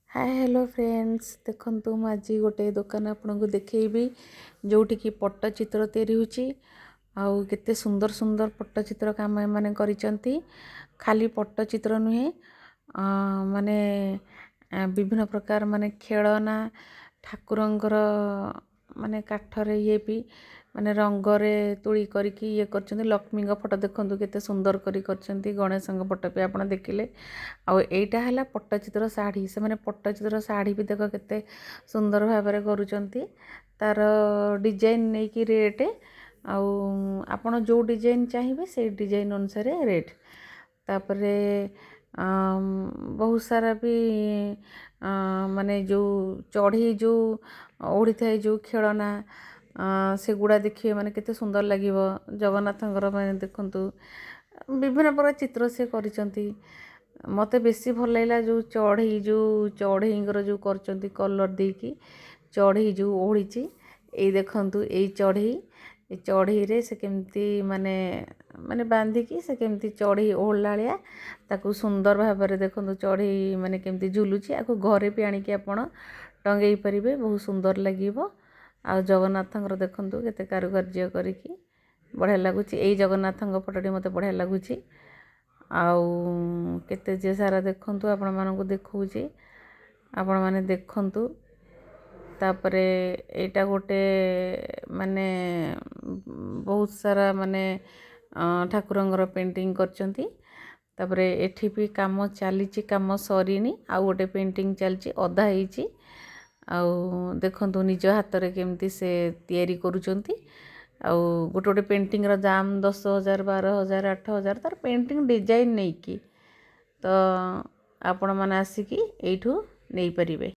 Hi hello friends देखंतु मु आज गोटे दुकान आपको देखी जोटिकी पट्टचित्र तैयारी होची आउ केते सुंदर सुंदर पट्टचित्र काम माने करिसंती। खाली पट्टचित्र नुहे माने विभिन्न प्रकार माने खेलना ठाकुरंकर माने काठरे ये भी माने रंगरे तुली करके ये करछंती। लक्ष्मी फोटो देखंतु केते सुंदर करी करछंती। गणेश फोटो भी आपण देखिले। आउ एटा हला पट्टचित्र साड़ी से माने पट्टचित्र साड़ी भी देख केते सुंदर भाबरे करूचंती। तार डिजाइन नै कि रेट आउ आपण जो डिजाइन चाहिए से डिजाइन अनुसार रेट। तापरे बहुत सारा भी माने जो चढ़ी जो ओढ़ी थाए जो खेलना से गुड़ा देखिए माने केते सुंदर लागिवो। जगन्नाथंकर माने देखंतु विभिन्न प्रकार चित्र से करिसंती। मते बेसी भल लागला जो चढ़ईंगर जो करचंती कलर देकी चढ़ई जो ओढ़ीची ए देखंतु ए चढ़ई रे से केमती माने माने बांधिकी से केमती चढ़ई ओढ़लालिया ताकू सुंदर भाबरे देखंतु चढ़ई माने केमती झुलुची। आकू घरे भी आनिकी आपण टंगेई परिबे बहुत सुंदर लागिवो। आ जगन्नाथंकर देखंतु केते कारुकार्य करिकी बढ़िया लागुची। ए जगन्नाथंक फोटोटी मते बढ़िया लागुची। आउ केते जे सारा देखंतु आपण मानकु देखौची आपण माने देखंतु। तापरे एटा गोटे माने बहुत सारा माने ठाकुरंगर पेंटिंग करचंती। तापरे एठी भी काम चलीची काम सरीनी आ गोटे पेंटिंग चलची अधा ହେଇची। आउ देखंतु निज हाथ रे केमती से तयारी करूचंती। आउ गोटे गोटे पेंटिंग रो दाम 10,000 12,000 8,000 तार पेंटिंग डिजाइन नहीं की तो आपण माने आसी की एठू नहीं परिबे।